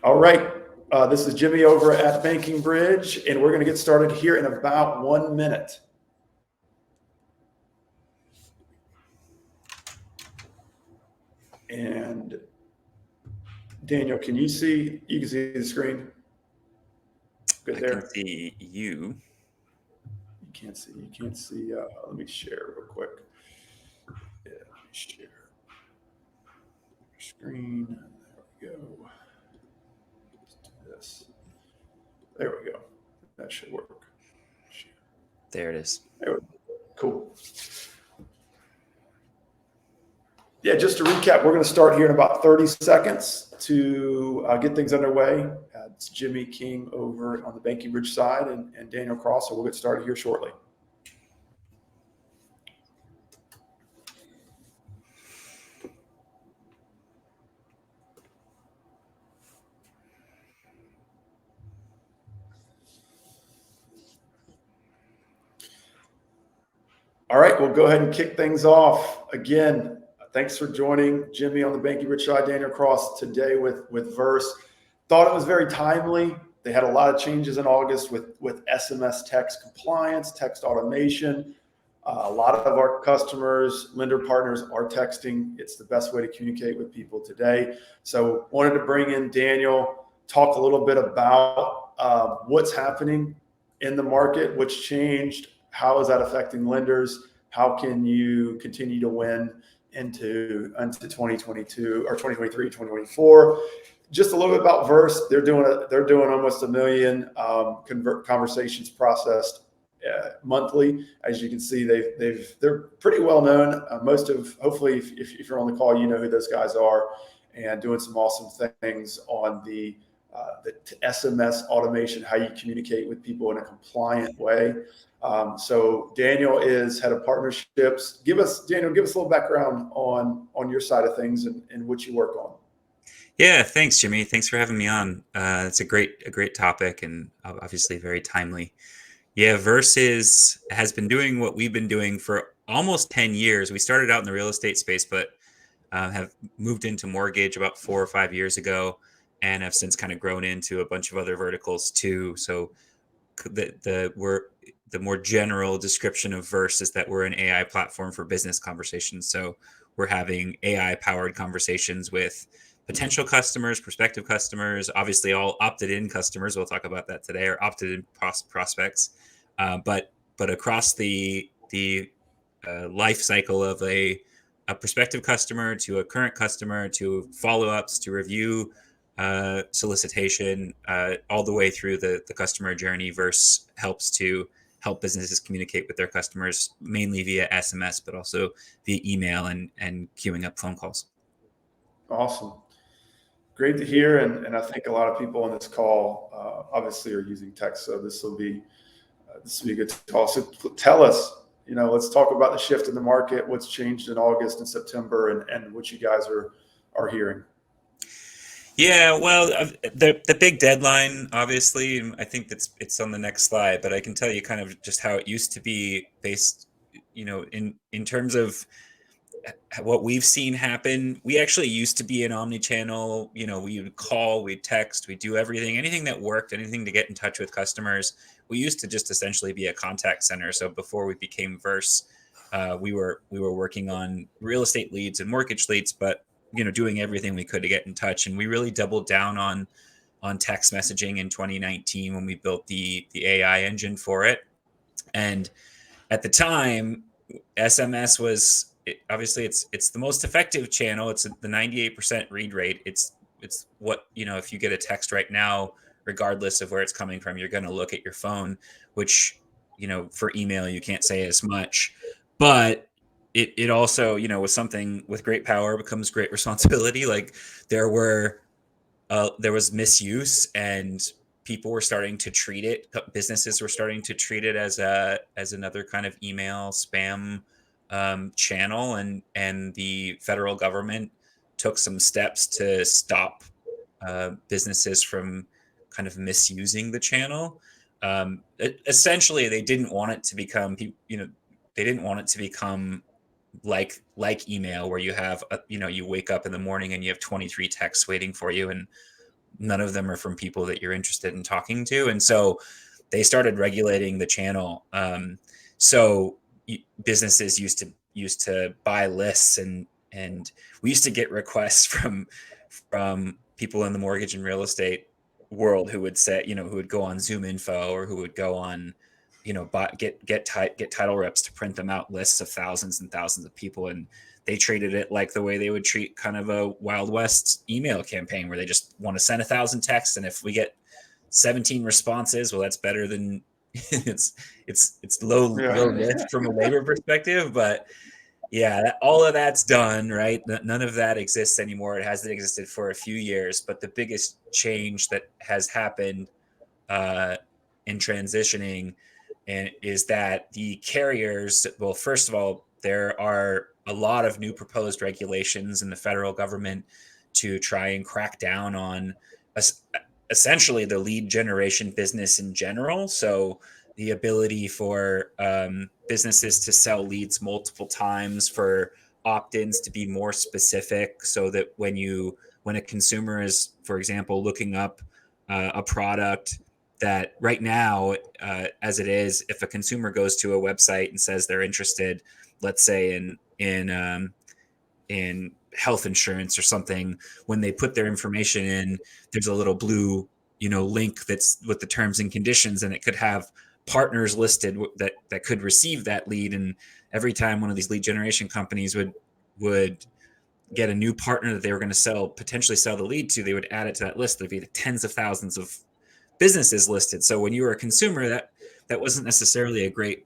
All right, this is Jimmy over at Banking Bridge, and we're going to get started here in about 1 minute. And Daniel, can you see? You can see the screen. Good there. I can see you. You can't see. You can't see. Let me share real quick. Yeah, let me share screen. There we go. Let's do this. There we go. That should work. There it is. There we go. Cool. Yeah, just to recap, we're going to start here in about 30 seconds to get things underway. It's Jimmy King over on the Banking Bridge side and Daniel Cross, so we'll get started here shortly. All right, we'll go ahead and kick things off. Again, thanks for joining Jimmy on the Banking Bridge side, Daniel Cross today with Verse. Thought it was very timely. They had a lot of changes in August with SMS text compliance, text automation. A lot of our customers, lender partners are texting. It's the best way to communicate with people today. So wanted to bring in Daniel, talk a little bit about what's happening in the market, what's changed, how is that affecting lenders, how can you continue to win into 2022 or 2023, 2024. Just a little bit about Verse. They're doing almost 1 million conversations processed monthly. As you can see, they're pretty well known. Hopefully, if you're on the call, you know who those guys are, and doing some awesome things on the SMS automation, how you communicate with people in a compliant way. So Daniel is head of partnerships. Daniel, give us a little background on your side of things and what you work on. Yeah, thanks, Jimmy. Thanks for having me on. It's a great topic and obviously very timely. Yeah, Verse has been doing what we've been doing for almost 10 years. We started out in the real estate space, but have moved into mortgage about 4 or 5 years ago, and have since kind of grown into a bunch of other verticals too. So the more general description of Verse is that we're an AI platform for business conversations. So we're having AI powered conversations with potential customers, prospective customers, obviously all opted in customers. We'll talk about that today, or opted in prospects. But across the life cycle of a prospective customer to a current customer to follow-ups to review, solicitation, all the way through the customer journey. Verse helps to help businesses communicate with their customers, mainly via SMS, but also via email and queuing up phone calls. Awesome. Great to hear. And I think a lot of people on this call obviously are using text. So this will be a good call. So tell us, let's talk about the shift in the market, what's changed in August and September, and what you guys are hearing. Yeah, well, the big deadline, obviously, and I think it's on the next slide, but I can tell you kind of just how it used to be based, in terms of what we've seen happen. We actually used to be an omni-channel. We would call, we'd text, we'd do anything that worked, anything to get in touch with customers. We used to just essentially be a contact center. So before we became Verse, we were working on real estate leads and mortgage leads, but doing everything we could to get in touch. And we really doubled down on text messaging in 2019 when we built the AI engine for it. And at the time, SMS was obviously it's the most effective channel. It's the 98% read rate. It's what, if you get a text right now, regardless of where it's coming from, you're going to look at your phone, which, for email, you can't say as much, but it also, with something with great power becomes great responsibility. Like there was misuse, and people were starting to treat it. Businesses were starting to treat it as another kind of email spam channel, and the federal government took some steps to stop businesses from kind of misusing the channel. Essentially, they didn't want it to become like email, where you have you wake up in the morning and you have 23 texts waiting for you, and none of them are from people that you're interested in talking to. And so they started regulating the channel. So businesses used to buy lists, and we used to get requests from people in the mortgage and real estate world who would say, who would go on Zoom Info, or who would go on, get title reps to print them out lists of thousands and thousands of people. And they treated it like the way they would treat kind of a Wild West email campaign, where they just want to send 1,000 texts, and if we get 17 responses, well, that's better than it's low lift from a labor perspective. But yeah, all of that's done, right? None of that exists anymore. It hasn't existed for a few years. But the biggest change that has happened in transitioning and is that the carriers, well, first of all, there are a lot of new proposed regulations in the federal government to try and crack down on essentially the lead generation business in general. So the ability for businesses to sell leads multiple times, for opt-ins to be more specific, so that when a consumer is, for example, looking up a product, that right now, as it is, if a consumer goes to a website and says they're interested, let's say in health insurance or something, when they put their information in, there's a little blue, link that's with the terms and conditions, and it could have partners listed that could receive that lead. And every time one of these lead generation companies would get a new partner that they were going to potentially sell the lead to, they would add it to that list. There'd be the tens of thousands of businesses listed. So when you were a consumer, that wasn't necessarily a great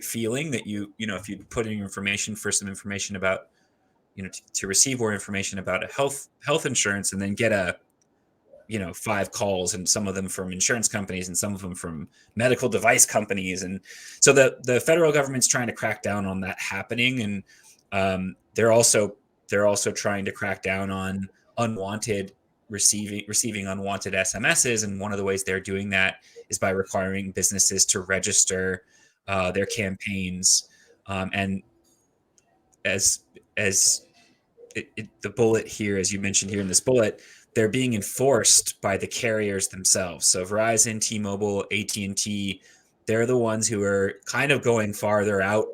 feeling, that if you put in your information for some information about, to receive more information about a health insurance, and then get 5 calls, and some of them from insurance companies and some of them from medical device companies. And so the federal government's trying to crack down on that happening. And they're also trying to crack down on receiving unwanted SMSs. And one of the ways they're doing that is by requiring businesses to register their campaigns. And as the bullet here, as you mentioned here in this bullet, they're being enforced by the carriers themselves. So Verizon, T-Mobile, AT&T, they're the ones who are kind of going farther out.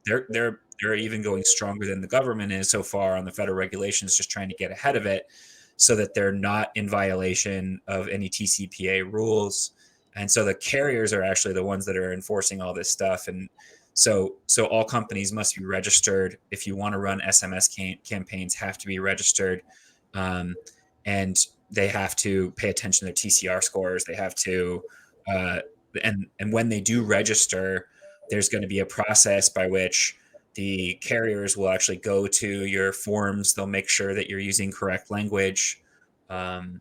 They're even going stronger than the government is so far on the federal regulations, just trying to get ahead of it so that they're not in violation of any TCPA rules. And so the carriers are actually the ones that are enforcing all this stuff. And so all companies must be registered. If you want to run SMS campaigns, have to be registered. And they have to pay attention to TCR scores. They have to, and when they do register, there's going to be a process by which the carriers will actually go to your forms. They'll make sure that you're using correct language, and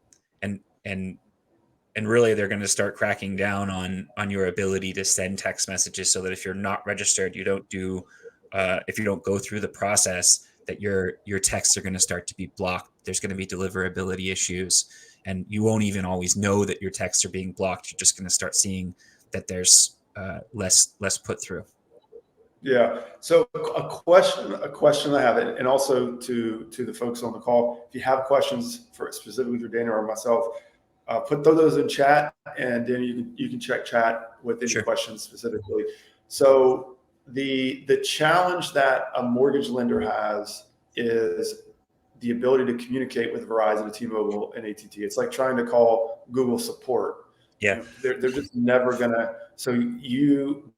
really they're going to start cracking down on your ability to send text messages, so that if you're not registered, if you don't go through the process, that your texts are going to start to be blocked. There's going to be deliverability issues, and you won't even always know that your texts are being blocked. You're just going to start seeing that there's less put through. Yeah. So a question I have, and also to the folks on the call, if you have questions for specifically for Daniel or myself, put those in chat, and then you can check chat with any questions specifically. So the challenge that a mortgage lender has is the ability to communicate with Verizon, T-Mobile, and AT&T. It's like trying to call Google support. Yeah, they're just never gonna. So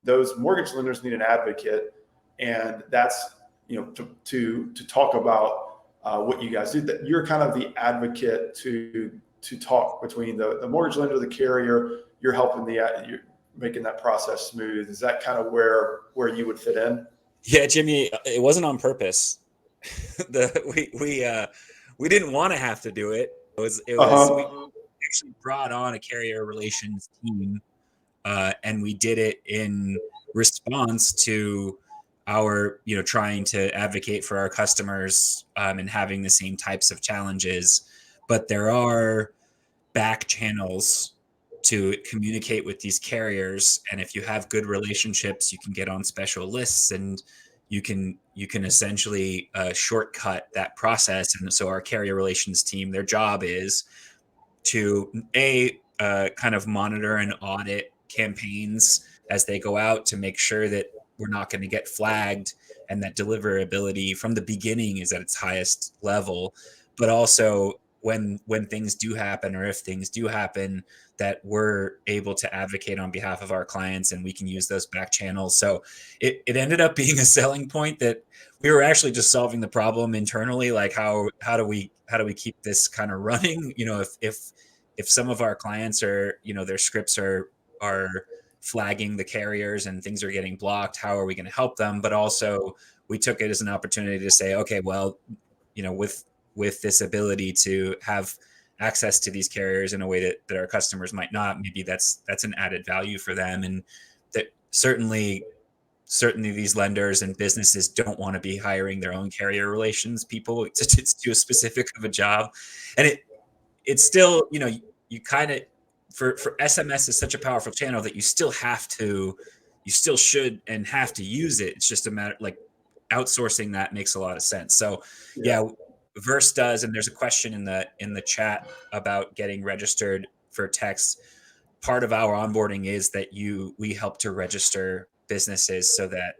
those mortgage lenders need an advocate, and that's to talk about what you guys do. That you're kind of the advocate to talk between the mortgage lender, the carrier. You're helping you're making that process smooth. Is that kind of where you would fit in? Yeah, Jimmy, it wasn't on purpose. We didn't want to have to do it. We actually brought on a carrier relations team, and we did it in response to our trying to advocate for our customers, and having the same types of challenges. But there are back channels to communicate with these carriers, and if you have good relationships, you can get on special lists, and you can essentially shortcut that process. And so our carrier relations team, their job is to kind of monitor and audit campaigns as they go out to make sure that we're not going to get flagged and that deliverability from the beginning is at its highest level. But also when things do happen, or if things do happen, that we're able to advocate on behalf of our clients and we can use those back channels. So it ended up being a selling point that we were actually just solving the problem internally. Like how do we keep this kind of running? If some of our clients are, their scripts are flagging the carriers and things are getting blocked, how are we going to help them? But also we took it as an opportunity to say, okay, well, with this ability to have access to these carriers in a way that our customers might not, maybe that's an added value for them. And that certainly these lenders and businesses don't want to be hiring their own carrier relations people. It's too specific of a job. And it's still, you kind of, for SMS is such a powerful channel that you still should and have to use it. It's just a matter, like, outsourcing that makes a lot of sense. So yeah, Verse does. And there's a question in the chat about getting registered for text. Part of our onboarding is that we help to register businesses so that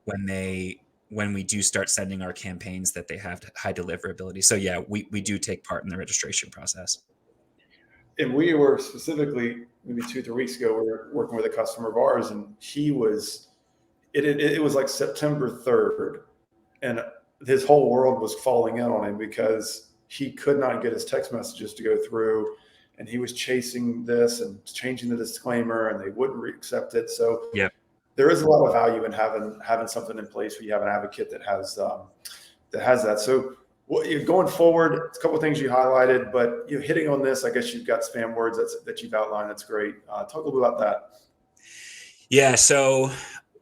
when we do start sending our campaigns, that they have high deliverability. So yeah, we do take part in the registration process. And we were specifically, maybe 2-3 weeks ago, we were working with a customer of ours, and he was, it was like September 3rd, and his whole world was falling in on him because he could not get his text messages to go through, and he was chasing this and changing the disclaimer, and they wouldn't accept it. So yeah, there is a lot of value in having something in place where you have an advocate that has that. So going forward, it's a couple of things you highlighted, but hitting on this, I guess you've got spam words that you've outlined. That's great. Talk a little bit about that. Yeah. So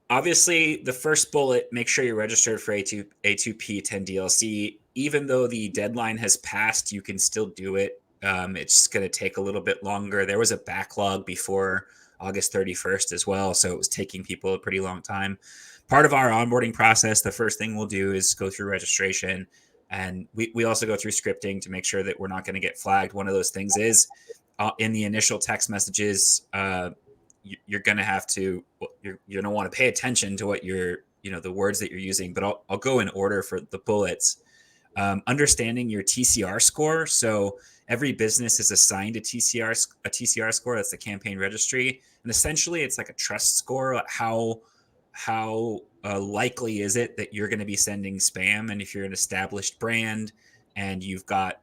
obviously the first bullet, make sure you're registered for A2P 10DLC. Even though the deadline has passed, you can still do it. It's going to take a little bit longer. There was a backlog before August 31st as well, so it was taking people a pretty long time. Part of our onboarding process, the first thing we'll do is go through registration, and we also go through scripting to make sure that we're not going to get flagged. One of those things is in the initial text messages, you're going to have to, you're going to want to pay attention to what the words that you're using, but I'll go in order for the bullets. Understanding your TCR score. So every business is assigned a TCR score. That's the campaign registry. And essentially it's like a trust score. How likely is it that you're going to be sending spam? And if you're an established brand and you've got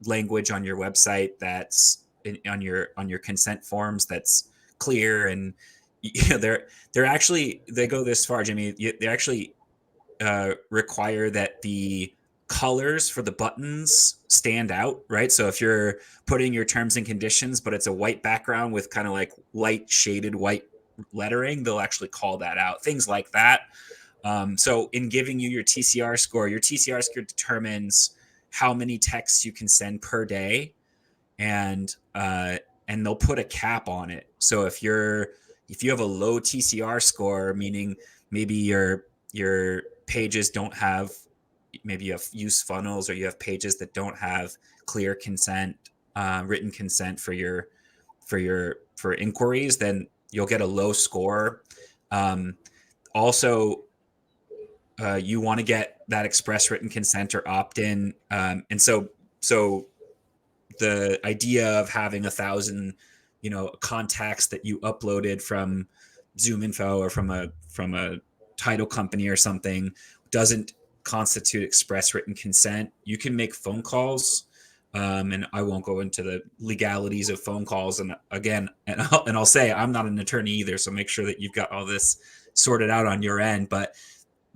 language on your website that's on your consent forms that's clear, and they're actually, they go this far, Jimmy. They actually require that the colors for the buttons stand out, right? So if you're putting your terms and conditions, but it's a white background with kind of like light shaded white lettering, they'll actually call that out. Things like that. So in giving you your TCR score determines how many texts you can send per day, and they'll put a cap on it. So if you have a low TCR score, meaning maybe your pages don't have, maybe you have use funnels, or you have pages that don't have clear consent, written consent for inquiries, then you'll get a low score. Also, you want to get that express written consent or opt-in. And so the idea of having 1,000, contacts that you uploaded from ZoomInfo or from a title company or something doesn't constitute express written consent. You can make phone calls, and I won't go into the legalities of phone calls. And again, I'll say I'm not an attorney either, so make sure that you've got all this sorted out on your end. But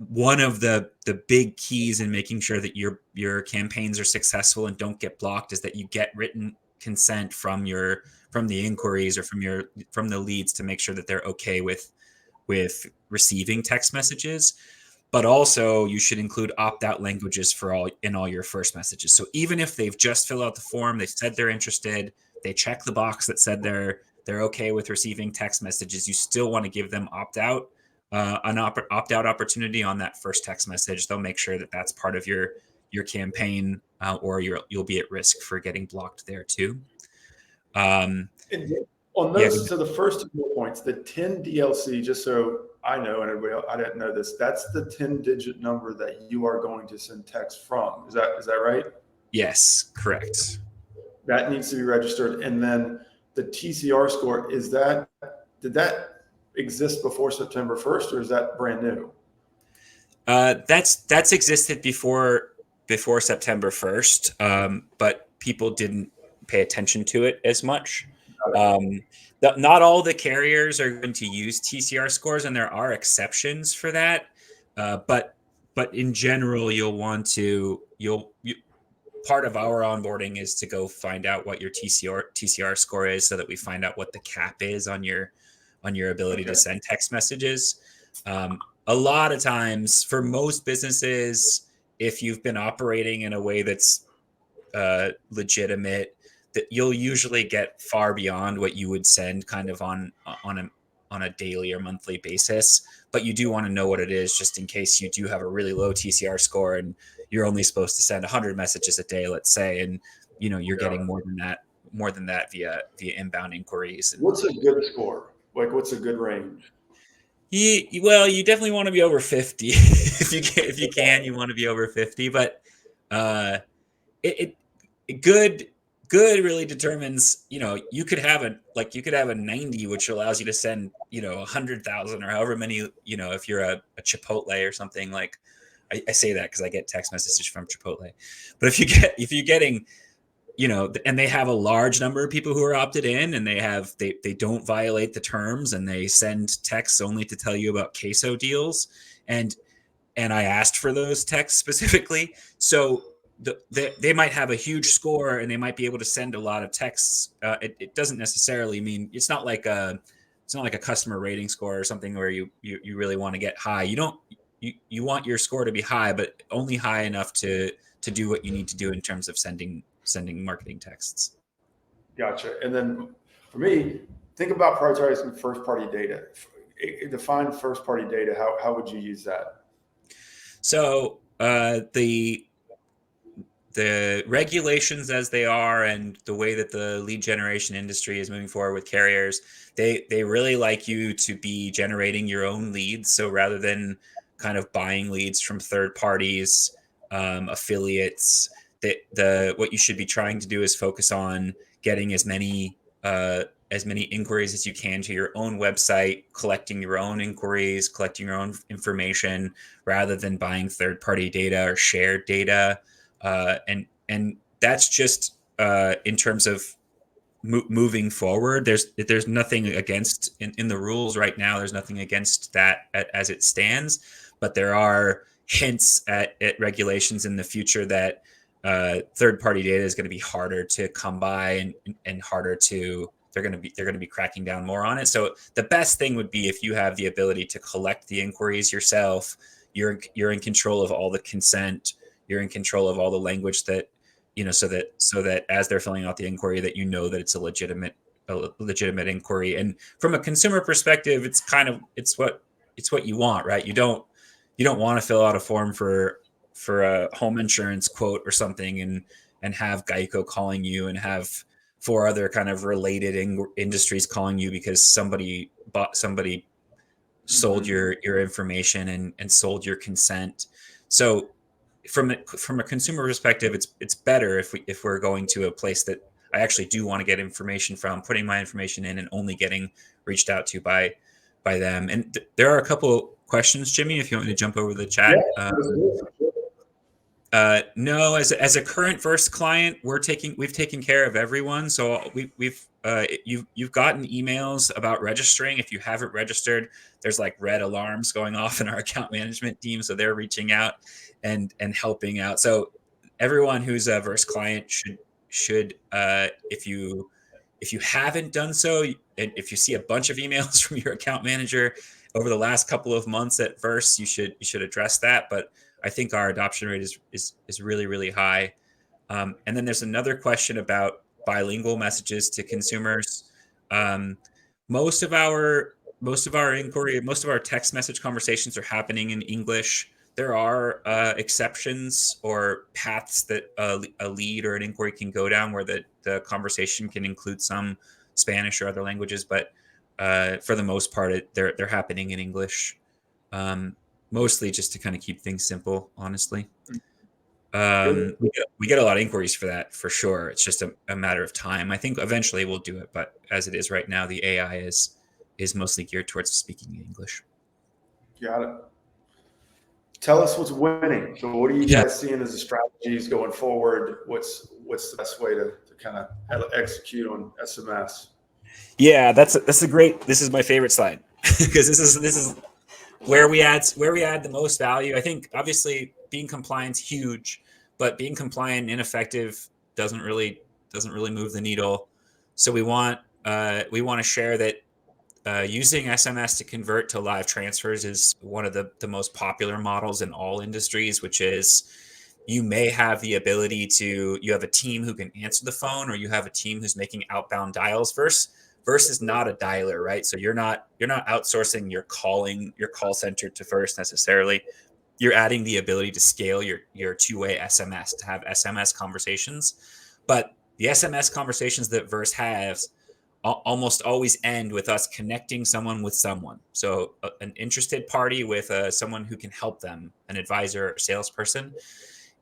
one of the big keys in making sure that your campaigns are successful and don't get blocked is that you get written consent from the inquiries or from the leads to make sure that they're okay with receiving text messages. But also you should include opt-out languages in all your first messages. So even if they've just filled out the form, they said they're interested, they check the box that said they're okay with receiving text messages, you still want to give them opt-out an opt-out opportunity on that first text message. They'll make sure that that's part of your campaign, or you'll be at risk for getting blocked there too. And on Yeah, those, so the first two bullet points, the 10 DLC, just so I know, and everybody else, I didn't know this, that's the 10-digit number that you are going to send text from. Is that right? yes, correct. That needs to be registered. And then the TCR score, did that exist before September 1st, or is that brand new? That's existed before September 1st, but people didn't pay attention to it as much. Not all the carriers are going to use TCR scores, and there are exceptions for that. But in general, part of our onboarding is to go find out what your TCR score is, so that we find out what the cap is on your ability to send text messages. A lot of times, for most businesses, if you've been operating in a way that's legitimate, that you'll usually get far beyond what you would send kind of on a daily or monthly basis. But you do want to know what it is, just in case you do have a really low TCR score and you're only supposed to send 100 messages a day, let's say, and you're getting more than that via inbound inquiries. And What's a good score? Like, what's a good range? well, you definitely want to be over 50. If you can, you want to be over 50. But it good really determines. You could have a 90, which allows you to send 100,000 or however many. If you're a Chipotle or something. Like, I say that because I get text messages from Chipotle. But if you're getting and they have a large number of people who are opted in, and they don't violate the terms, and they send texts only to tell you about queso deals, and I asked for those texts specifically, so they might have a huge score, and they might be able to send a lot of texts. It doesn't necessarily mean it's not like a customer rating score or something where you really want to get high. You want your score to be high, but only high enough to do what you need to do in terms of sending marketing texts. Gotcha. And then for me, think about prioritizing first party data. Define first party data. How would you use that? So the regulations as they are, and the way that the lead generation industry is moving forward with carriers, they really like you to be generating your own leads. So rather than kind of buying leads from third parties, affiliates, what you should be trying to do is focus on getting as many inquiries as you can to your own website, collecting your own inquiries, collecting your own information, rather than buying third party data or shared data. And that's just in terms of moving forward. There's nothing against in the rules right now. There's nothing against that as it stands, but there are hints at regulations in the future that third party data is going to be harder to come by, and harder to they're going to be cracking down more on it. So the best thing would be if you have the ability to collect the inquiries yourself. You're in control of all the consent. You're in control of all the language that so that as they're filling out the inquiry, that that it's a legitimate inquiry. And from a consumer perspective, it's what you want, right? You don't want to fill out a form for a home insurance quote or something, and have Geico calling you, and have four other kind of related industries calling you because somebody sold your information and sold your consent. So from a consumer perspective, it's better if we're going to a place that I actually do want to get information from, putting my information in and only getting reached out to by them. And there are a couple questions, Jimmy, if you want me to jump over the chat. No, as a current Verse client, we've taken care of everyone. So you've gotten emails about registering. If you haven't registered, there's like red alarms going off in our account management team. So they're reaching out and helping out. So everyone who's a Verse client should if you haven't done so, and if you see a bunch of emails from your account manager over the last couple of months at Verse, you should address that. But I think our adoption rate is really, really high. And then there's another question about bilingual messages to consumers. Most of our most of our inquiry, most of our text message conversations are happening in English. There are exceptions or paths that a lead or an inquiry can go down where the conversation can include some Spanish or other languages, but for the most part, they're happening in English. Mostly just to kind of keep things simple, honestly. Good. We get a lot of inquiries for that, for sure. It's just a matter of time. I think eventually we'll do it, but as it is right now, the AI is mostly geared towards speaking in English. Got it. Tell us what's winning. So what are you Yeah. guys seeing as the strategies going forward? What's the best way to kind of execute on SMS? Yeah, that's a great. This is my favorite slide because this is where we add the most value. I think obviously being compliant's huge, but being compliant and ineffective doesn't really move the needle. So we want to share that using SMS to convert to live transfers is one of the most popular models in all industries, which is you may have the ability to, you have a team who can answer the phone, or you have a team who's making outbound dials. Verse is not a dialer, right? So you're not outsourcing your call center to Verse necessarily. You're adding the ability to scale your two-way SMS to have SMS conversations. But the SMS conversations that Verse has almost always end with us connecting someone with someone. So an interested party with someone who can help them, an advisor or salesperson.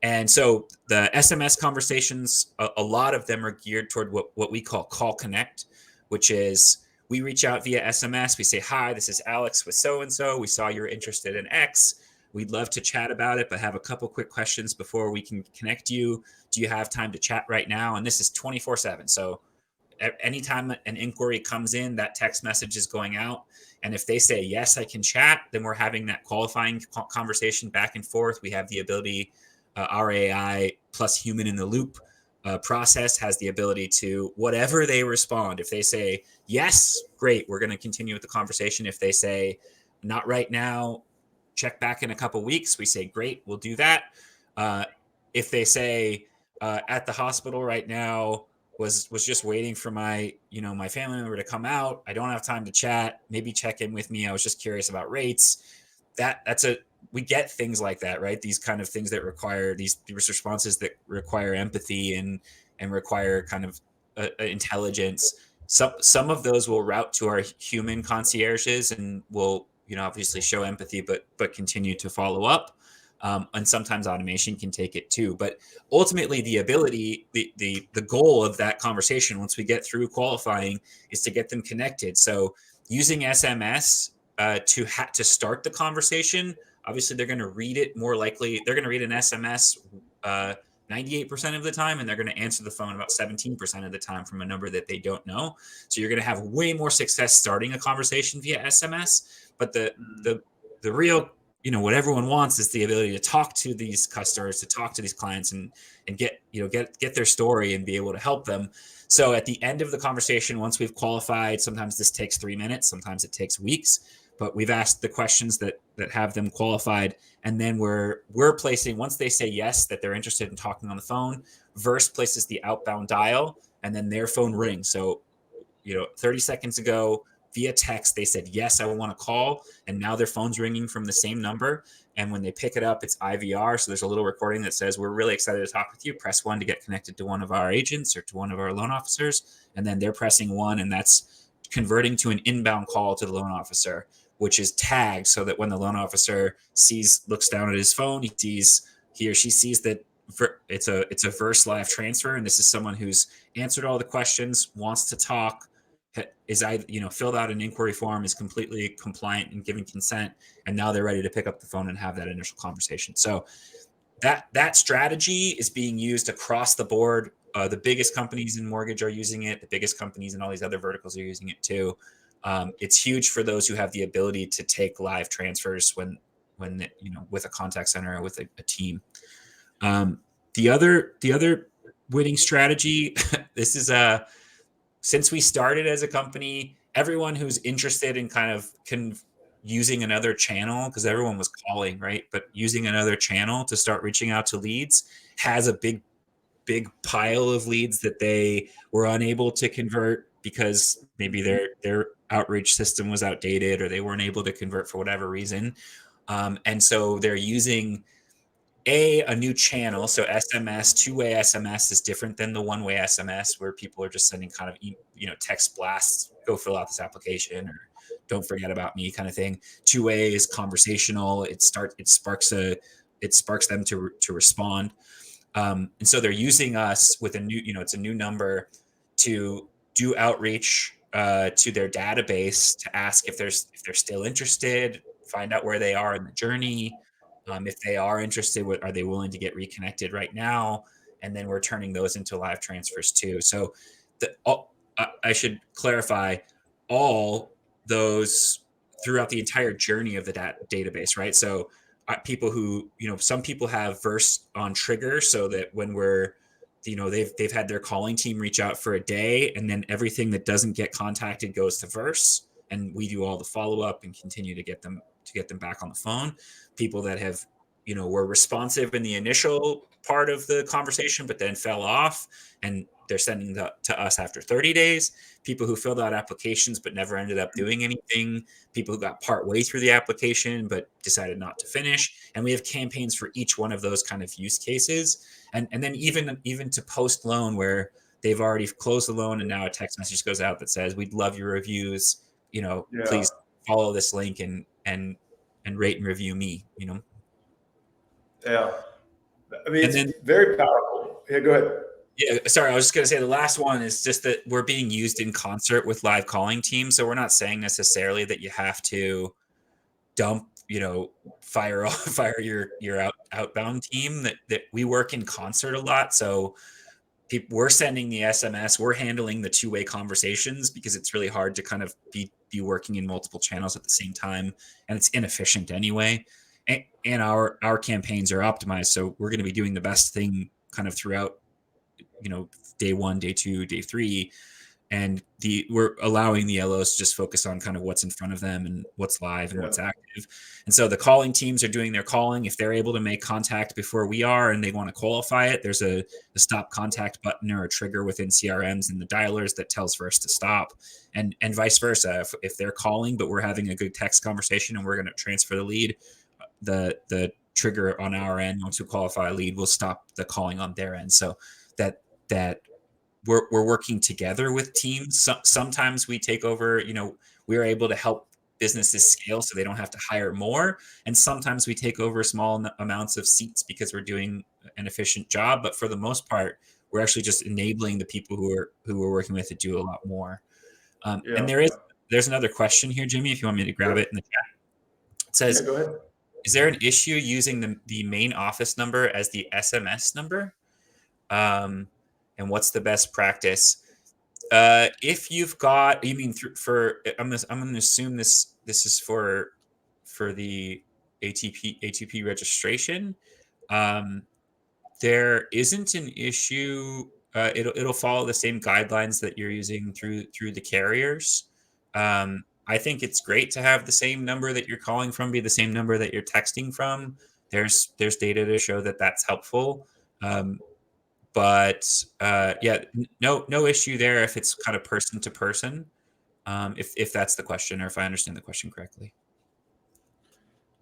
And so the SMS conversations, a lot of them are geared toward what we call connect, which is we reach out via SMS. We say, hi, this is Alex with so-and-so. We saw you're interested in X. We'd love to chat about it, but have a couple quick questions before we can connect you. Do you have time to chat right now? And this is 24/7. So anytime an inquiry comes in, that text message is going out. And if they say, yes, I can chat, then we're having that qualifying conversation back and forth. We have the ability, our AI plus human in the loop process has the ability to, whatever they respond, if they say, yes, great, we're going to continue with the conversation. If they say, not right now, check back in a couple weeks, we say, great, we'll do that. If they say, at the hospital right now, was just waiting for my family member to come out. I don't have time to chat. Maybe check in with me. I was just curious about rates. We get things like that, right? These kind of things that require these responses that require empathy and require kind of intelligence. Some of those will route to our human concierges and will obviously show empathy, but continue to follow up. And sometimes automation can take it too. But ultimately, the goal of that conversation, once we get through qualifying, is to get them connected. So using SMS to start the conversation, obviously they're going to read it more likely. They're going to read an SMS 98% of the time, and they're going to answer the phone about 17% of the time from a number that they don't know. So you're going to have way more success starting a conversation via SMS. But the real what everyone wants is the ability to talk to these customers, to talk to these clients, and get their story and be able to help them. So at the end of the conversation, once we've qualified, sometimes this takes 3 minutes, sometimes it takes weeks, but we've asked the questions that have them qualified, and then we're placing, once they say yes, that they're interested in talking on the phone, Verse places the outbound dial, and then their phone rings. So 30 seconds ago, via text, they said, yes, I want to call. And now their phone's ringing from the same number. And when they pick it up, it's IVR. So there's a little recording that says, we're really excited to talk with you. Press 1 to get connected to one of our agents or to one of our loan officers. And then they're pressing 1, and that's converting to an inbound call to the loan officer, which is tagged so that when the loan officer looks down at his phone, he or she sees that it's a Verse live transfer. And this is someone who's answered all the questions, wants to talk, is filled out an inquiry form, is completely compliant and giving consent, and now they're ready to pick up the phone and have that initial conversation. So that strategy is being used across the board. The biggest companies in mortgage are using it. The biggest companies in all these other verticals are using it too. It's huge for those who have the ability to take live transfers when with a contact center or with a team. The other winning strategy, this is since we started as a company, everyone who's interested in kind of using another channel, because everyone was calling, right? But using another channel to start reaching out to leads has a big pile of leads that they were unable to convert because maybe outreach system was outdated or they weren't able to convert for whatever reason. And so they're using a new channel. So SMS, two-way SMS is different than the one-way SMS where people are just sending kind of, text blasts, go fill out this application or don't forget about me kind of thing. Two-way is conversational. It sparks them to respond. And so they're using us with a new, it's a new number to do outreach to their database to ask if they're still interested, find out where they are in the journey. If they are interested, are they willing to get reconnected right now? And then we're turning those into live transfers too. So I should clarify all those throughout the entire journey of the database, right? So people who, some people have Verse on trigger so that when we're, they've had their calling team reach out for a day and then everything that doesn't get contacted goes to Verse and we do all the follow-up and continue to get them back on the phone. People that have, were responsive in the initial part of the conversation, but then fell off and they're sending to us after 30 days. People who filled out applications but never ended up doing anything. People who got part way through the application but decided not to finish. And we have campaigns for each one of those kind of use cases. And then even to post loan where they've already closed the loan and now a text message goes out that says, "We'd love your reviews. Please follow this link and rate and review me." Yeah. I mean, And it's then very powerful. Yeah, go ahead. Yeah, sorry, I was just going to say the last one is just that we're being used in concert with live calling teams. So we're not saying necessarily that you have to dump, fire your outbound team. That we work in concert a lot. So we're sending the SMS, we're handling the two-way conversations because it's really hard to kind of be working in multiple channels at the same time, and it's inefficient anyway. And our campaigns are optimized, so we're going to be doing the best thing kind of throughout day 1, day 2, day 3, and we're allowing the LOs to just focus on kind of what's in front of them and what's live and what's active. And so the calling teams are doing their calling. If they're able to make contact before we are and they want to qualify it, there's a stop contact button or a trigger within CRMs and the dialers that tells for us to stop, and vice versa. If they're calling but we're having a good text conversation and we're going to transfer the lead, the trigger on our end, once we qualify a lead, will stop the calling on their end. So that we're working together with teams. Sometimes we take over, we're able to help businesses scale so they don't have to hire more. And sometimes we take over small amounts of seats because we're doing an efficient job. But for the most part, we're actually just enabling the people who we're working with to do a lot more. And there's another question here, Jimmy, if you want me to grab it in the chat. It says, go ahead. Is there an issue using the main office number as the SMS number? And what's the best practice? If you've got, you mean I'm going to assume this is for the ATP registration. There isn't an issue. It'll follow the same guidelines that you're using through the carriers. I think it's great to have the same number that you're calling from be the same number that you're texting from. There's data to show that that's helpful. But yeah, no issue there if it's kind of person to person, if that's the question or if I understand the question correctly.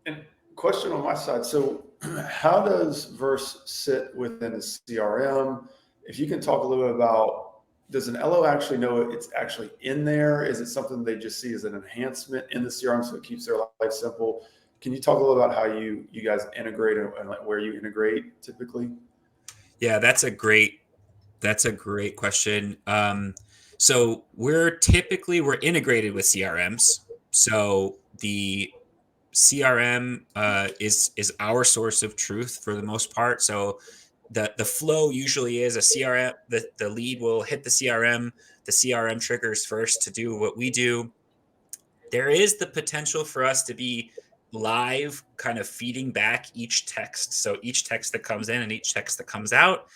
And question on my side. So how does Verse sit within the CRM? If you can talk a little bit about, does an LO actually know it's actually in there? Is it something they just see as an enhancement in the CRM so it keeps their life simple? Can you talk a little about how you guys integrate and like where you integrate typically? Yeah, that's a great question. So we're integrated with CRMs. So the CRM is our source of truth for the most part. So the flow usually is a CRM. The lead will hit the CRM. The CRM triggers first to do what we do. There is the potential for us to be live, kind of feeding back each text. So each text that comes in and each text that comes out,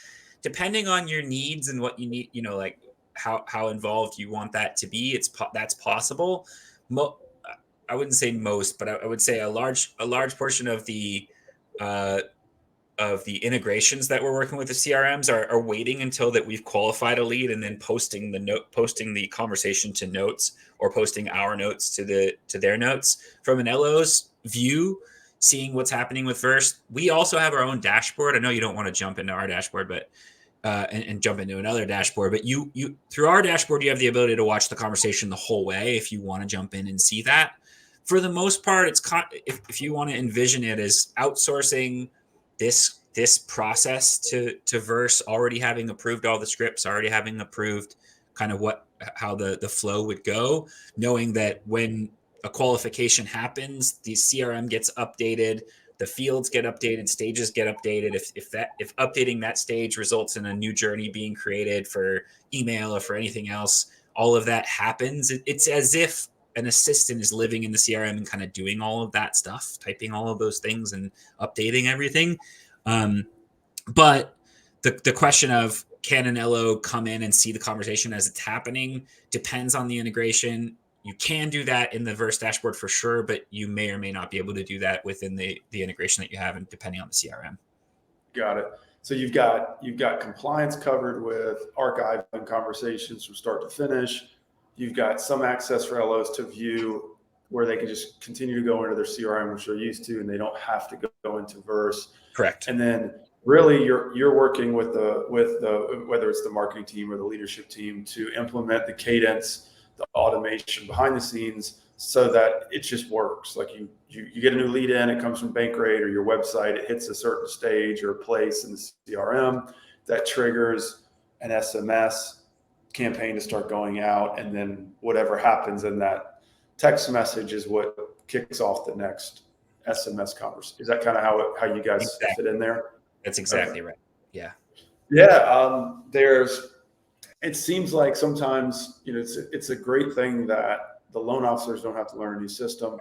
depending on your needs and what you need, like how involved you want that to be, that's possible. I wouldn't say most, but I would say a large portion of the the integrations that we're working with the CRMs are waiting until that we've qualified a lead and then posting the conversation to notes, or posting our notes to their notes. From an LO's view, seeing what's happening with Verse, we also have our own dashboard. I know you don't want to jump into our dashboard, but and jump into another dashboard, but you through our dashboard, you have the ability to watch the conversation the whole way if you want to jump in and see that. For the most part, it's if you want to envision it as outsourcing this process to Verse, already having approved all the scripts, already having approved kind of how the flow would go, knowing that when a qualification happens, the CRM gets updated, the fields get updated, stages get updated. If updating that stage results in a new journey being created for email or for anything else, all of that happens. It's as if an assistant is living in the CRM and kind of doing all of that stuff, typing all of those things and updating everything. But the question of, can an LO come in and see the conversation as it's happening, depends on the integration. You can do that in the Verse dashboard for sure, but you may or may not be able to do that within the integration that you have, and depending on the CRM. Got it. So you've got compliance covered with archiving conversations from start to finish. You've got some access for LOs to view where they can just continue to go into their CRM, which they're used to, and they don't have to go into Verse. Correct. And then really you're working with the whether it's the marketing team or the leadership team to implement the cadence, the automation behind the scenes, so that it just works. Like you get a new lead in, it comes from Bankrate or your website, it hits a certain stage or place in the CRM that triggers an SMS campaign to start going out, and then whatever happens in that text message is what kicks off the next SMS conversation. Is that kind of how you guys fit in there? That's exactly right. Yeah. Yeah. It seems like sometimes, it's a great thing that the loan officers don't have to learn a new system,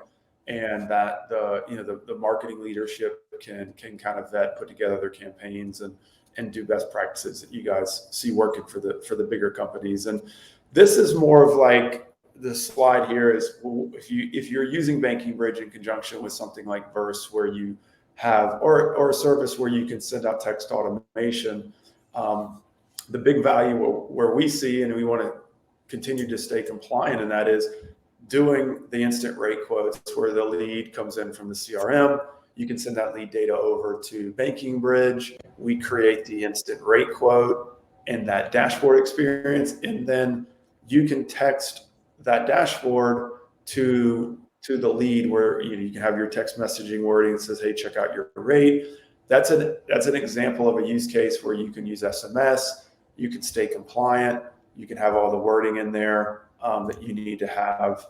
and that the marketing leadership can kind of put together their campaigns and do best practices that you guys see working for the bigger companies. And this is more of like, the slide here is, if you're using Banking Bridge in conjunction with something like Verse, where you have, or a service where you can send out text automation, the big value where we see, and we want to continue to stay compliant in that, is doing the instant rate quotes, where the lead comes in from the CRM. You can send that lead data over to Banking Bridge. We create the instant rate quote and that dashboard experience, and then you can text that dashboard to the lead, where you can have your text messaging wording that says, "Hey, check out your rate." That's an example of a use case where you can use SMS. You can stay compliant. You can have all the wording in there that you need to have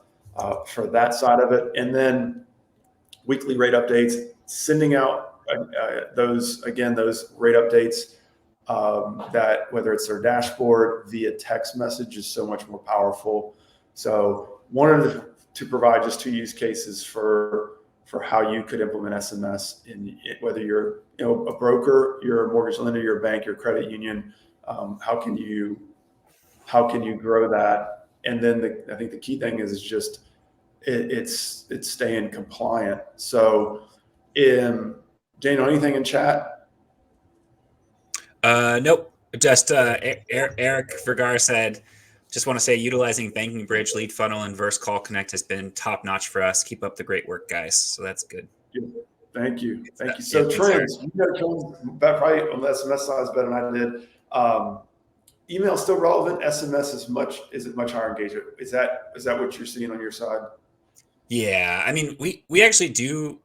for that side of it. And then weekly rate updates, sending out those rate updates, that whether it's their dashboard via text message, is so much more powerful. So wanted to provide just two use cases for how you could implement SMS in whether you're a broker, you're a mortgage lender, you're a bank, you're a credit union. How can you grow that? And then I think the key thing is just it's staying compliant. So, Daniel, anything in chat? Nope. Just Eric Vergara said, just want to say, utilizing Banking Bridge, Lead Funnel, and Verse Call Connect has been top notch for us. Keep up the great work, guys. So that's good. Thank you. So trends, you got trends probably on the SMS side better than I did. Email still relevant. SMS is it much higher engagement? Is that what you're seeing on your side? Yeah, I mean, we actually do.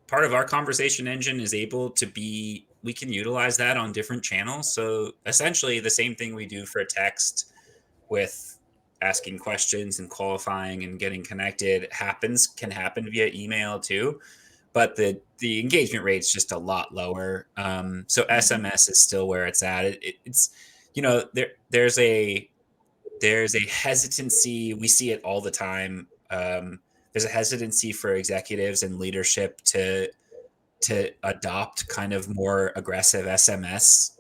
Part of our conversation engine is able to be. We can utilize that on different channels. So essentially, the same thing we do for text with asking questions and qualifying and getting connected can happen via email too, but the engagement rate's just a lot lower. So SMS is still where it's at. It's there's a hesitancy. We see it all the time. There's a hesitancy for executives and leadership to adopt kind of more aggressive SMS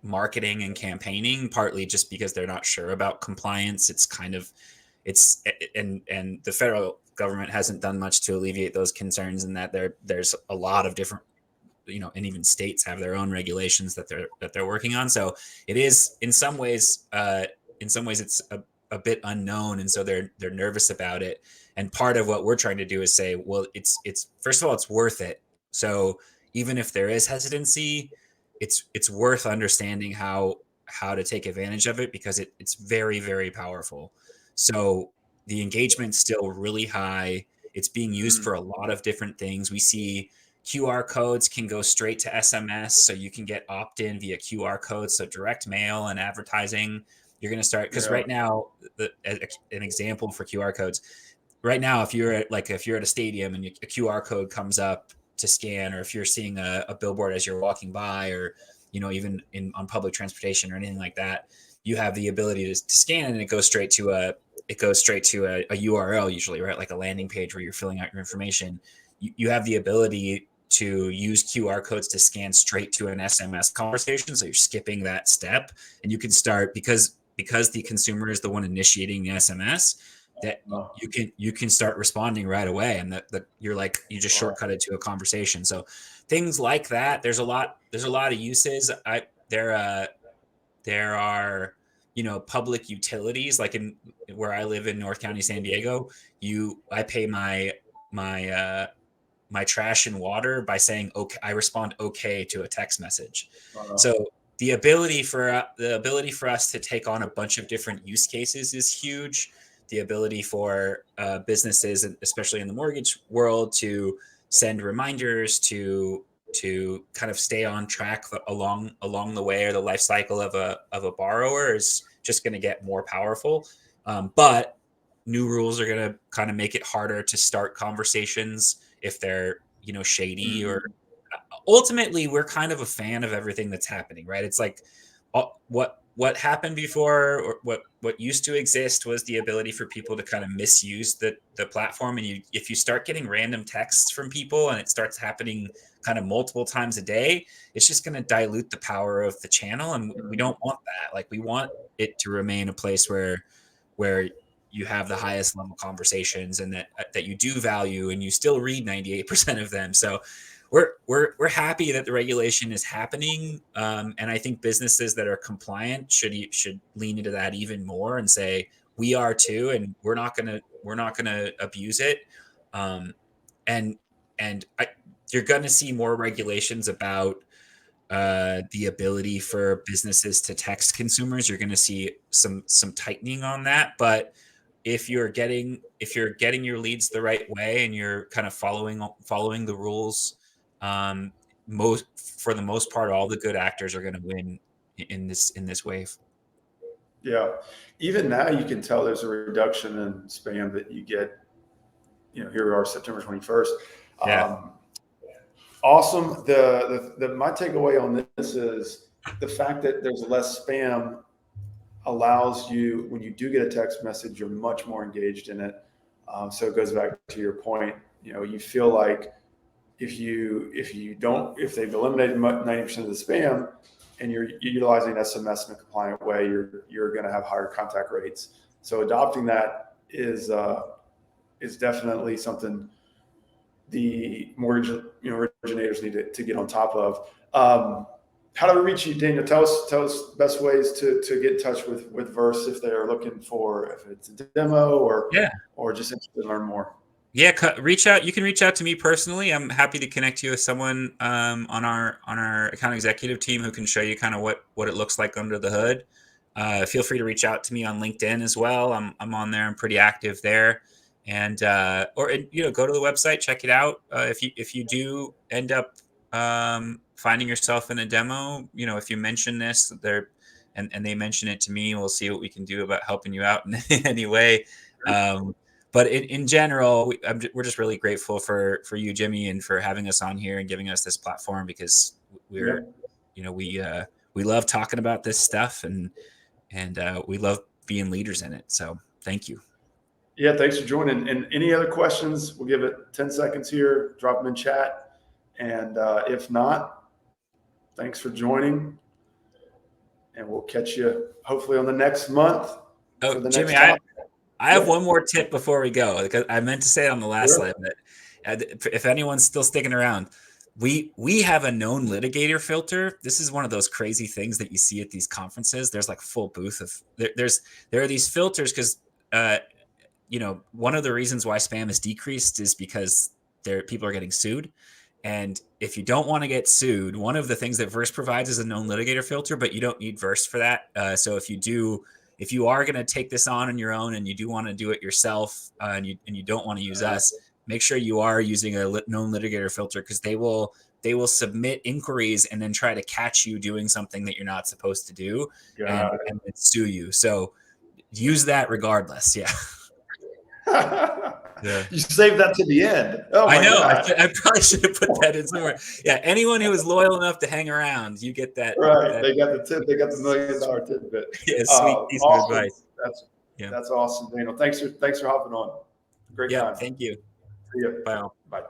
marketing and campaigning, partly just because they're not sure about compliance. And the federal government hasn't done much to alleviate those concerns, and that there's a lot of different and even states have their own regulations that they're working on. So it is in some ways it's a bit unknown, and so they're nervous about it. And part of what we're trying to do is say, well, it's first of all, it's worth it. So even if there is hesitancy, it's worth understanding how to take advantage of it, because it's very, very powerful. So the engagement's still really high. It's being used for a lot of different things. We see QR codes can go straight to SMS, so you can get opt-in via QR codes. So direct mail and advertising, you're going to start, because right now, an example for QR codes. Right now, if you're at a stadium and a QR code comes up to scan, or if you're seeing a billboard as you're walking by, or even on public transportation or anything like that, you have the ability to scan, and it goes straight to a URL, usually, right? Like a landing page where you're filling out your information. You have the ability to use QR codes to scan straight to an SMS conversation. So you're skipping that step, and you can start, because the consumer is the one initiating the SMS, that you can start responding right away, and you just shortcut it to a conversation. So things like that. There's a lot of uses. There are public utilities, like in where I live in North County, San Diego. I pay my trash and water by saying okay. I respond okay to a text message. So the ability for us to take on a bunch of different use cases is huge. The ability for businesses, especially in the mortgage world, to send reminders, to kind of stay on track along the way, or the life cycle of a borrower, is just going to get more powerful. But new rules are going to kind of make it harder to start conversations if they're shady. Or ultimately, we're kind of a fan of everything that's happening, right? It's like what happened before, or what used to exist, was the ability for people to kind of misuse the platform. And if you start getting random texts from people, and it starts happening kind of multiple times a day, it's just going to dilute the power of the channel. And we don't want that. Like, we want it to remain a place where you have the highest level conversations, and that you do value, and you still read 98% of them. So we're happy that the regulation is happening, and I think businesses that are compliant should lean into that even more, and say, we are too, and we're not gonna abuse it. And you're gonna see more regulations about the ability for businesses to text consumers. You're gonna see some tightening on that, but if you're getting your leads the right way, and you're kind of following the rules, for the most part, all the good actors are going to win in this wave. Yeah. Even now you can tell there's a reduction in spam that you get, here we are, September 21st. Yeah. Awesome. My takeaway on this is the fact that there's less spam allows you, when you do get a text message, you're much more engaged in it. So it goes back to your point. You feel like if they've eliminated 90% of the spam, and you're utilizing SMS in a compliant way, you're going to have higher contact rates. So adopting that is definitely something the mortgage originators need to get on top of. How do we reach you, Daniel? Tell us best ways to get in touch with Verse if they are looking for, if it's a demo or just interested in learn more. Yeah, reach out. You can reach out to me personally. I'm happy to connect you with someone on our account executive team who can show you kind of what it looks like under the hood. Feel free to reach out to me on LinkedIn as well. I'm on there. I'm pretty active there. And go to the website, check it out. If you do end up finding yourself in a demo, if you mention this there, and they mention it to me, we'll see what we can do about helping you out in any way. But in general, we're just really grateful for you, Jimmy, and for having us on here and giving us this platform, because we love talking about this stuff, and we love being leaders in it. So thank you. Yeah, thanks for joining. And any other questions, we'll give it 10 seconds here, drop them in chat. And if not, thanks for joining. And we'll catch you hopefully on the next month. Oh, Jimmy, I have one more tip before we go, because I meant to say it on the last slide, but if anyone's still sticking around, we have a known litigator filter. This is one of those crazy things that you see at these conferences. There's like full booth of there are these filters because one of the reasons why spam is decreased is because people are getting sued. And if you don't want to get sued, one of the things that Verse provides is a known litigator filter, but you don't need Verse for that. So if you are going to take this on your own and you do want to do it yourself and you don't want to use us, make sure you are using a known litigator filter, because they will submit inquiries and then try to catch you doing something that you're not supposed to do and sue you. So use that regardless. Yeah. Yeah. You saved that to the end. Oh my I know. God. I probably should have put that in somewhere. Yeah. Anyone who is loyal enough to hang around, you get that. Right. They got the tip. They got the $1 million tidbit. Yeah, sweet piece of advice. That's awesome, Daniel. Thanks for hopping on. Great time. Thank you. See you. Bye. Bye.